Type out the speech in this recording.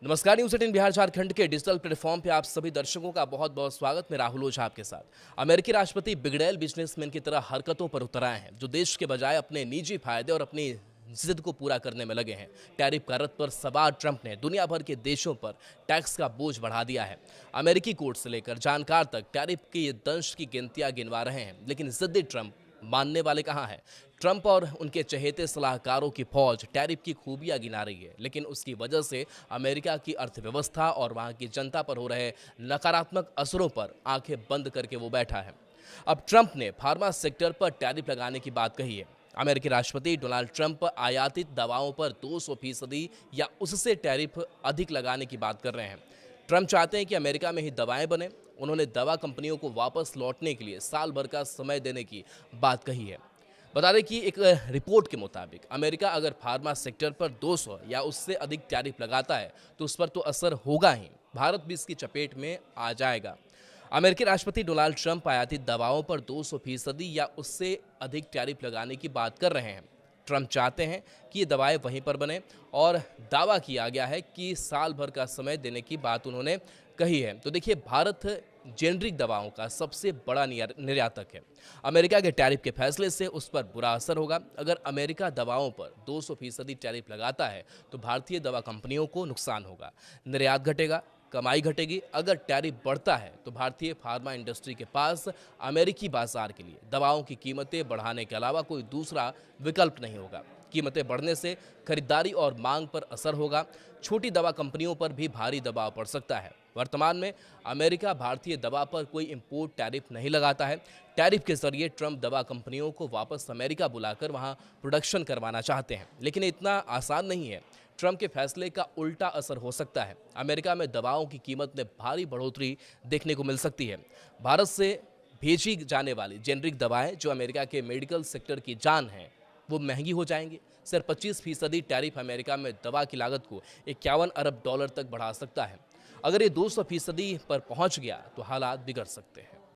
नमस्कार। न्यूज़ 18 बिहार झारखंड के digital platform पे आप सभी दर्शकों का बहुत बहुत स्वागत। मैं राहुल ओझा आपके साथ। अमेरिकी राष्ट्रपति बिगड़ैल बिजनेसमैन की तरह हरकतों पर उतर आए हैं, जो देश के बजाय अपने निजी फायदे और अपनी जिद को पूरा करने में लगे हैं। टैरिफ का रद्द पर सवार ट्रंप ने दुनिया भर के देशों पर टैक्स का बोझ बढ़ा दिया है। अमेरिकी कोर्ट से लेकर जानकार तक टैरिफ के ये दंश की गिनतियां गिनवा रहे हैं, लेकिन जिद्दी ट्रंप मानने वाले कहाँ हैं। ट्रंप और उनके चहेते सलाहकारों की फौज टैरिफ की खूबियां गिना रही है, लेकिन उसकी वजह से अमेरिका की अर्थव्यवस्था और वहां की जनता पर हो रहे नकारात्मक असरों पर आंखें बंद करके वो बैठा है। अब ट्रंप ने फार्मा सेक्टर पर टैरिफ लगाने की बात कही है। अमेरिकी राष्ट्रपति डोनाल्ड ट्रंप आयातित दवाओं पर 200% या उससे टैरिफ अधिक लगाने की बात कर रहे हैं। ट्रंप चाहते हैं कि अमेरिका में ही दवाएं बने। उन्होंने दवा कंपनियों को वापस लौटने के लिए साल भर का समय देने की बात कही है। बता दें कि एक रिपोर्ट के मुताबिक अमेरिका अगर फार्मा सेक्टर पर 200 या उससे अधिक टैरिफ लगाता है तो उस पर तो असर होगा ही, भारत भी इसकी चपेट में आ जाएगा। अमेरिकी राष्ट्रपति डोनाल्ड ट्रंप आयातित दवाओं पर 200% या उससे अधिक टैरिफ लगाने की बात कर रहे हैं। ट्रंप चाहते हैं कि ये दवाएं वहीं पर बने और दावा किया गया है कि साल भर का समय देने की बात उन्होंने कही है। तो देखिए, भारत जेनरिक दवाओं का सबसे बड़ा निर्यातक है। अमेरिका के टैरिफ के फैसले से उस पर बुरा असर होगा। अगर अमेरिका दवाओं पर 200% टैरिफ लगाता है तो भारतीय दवा कंपनियों को नुकसान होगा, निर्यात घटेगा, कमाई घटेगी। अगर टैरिफ बढ़ता है तो भारतीय फार्मा इंडस्ट्री के पास अमेरिकी बाजार के लिए दवाओं की कीमतें बढ़ाने के अलावा कोई दूसरा विकल्प नहीं होगा। कीमतें बढ़ने से खरीदारी और मांग पर असर होगा। छोटी दवा कंपनियों पर भी भारी दबाव पड़ सकता है। वर्तमान में अमेरिका भारतीय दवा पर कोई इंपोर्ट टैरिफ नहीं लगाता है। टैरिफ के जरिए ट्रंप दवा कंपनियों को वापस अमेरिका बुलाकर वहां प्रोडक्शन करवाना चाहते हैं, लेकिन इतना आसान नहीं है। ट्रंप के फैसले का उल्टा असर हो सकता है। अमेरिका में दवाओं की कीमत में भारी बढ़ोतरी देखने को मिल सकती है। भारत से भेजी जाने वाली जेनरिक दवाएं, जो अमेरिका के मेडिकल सेक्टर की जान है, वो महंगी हो जाएंगी। सिर्फ 25% टैरिफ अमेरिका में दवा की लागत को 51 अरब डॉलर तक बढ़ा सकता है। अगर ये 200% पर पहुंच गया तो हालात बिगड़ सकते हैं।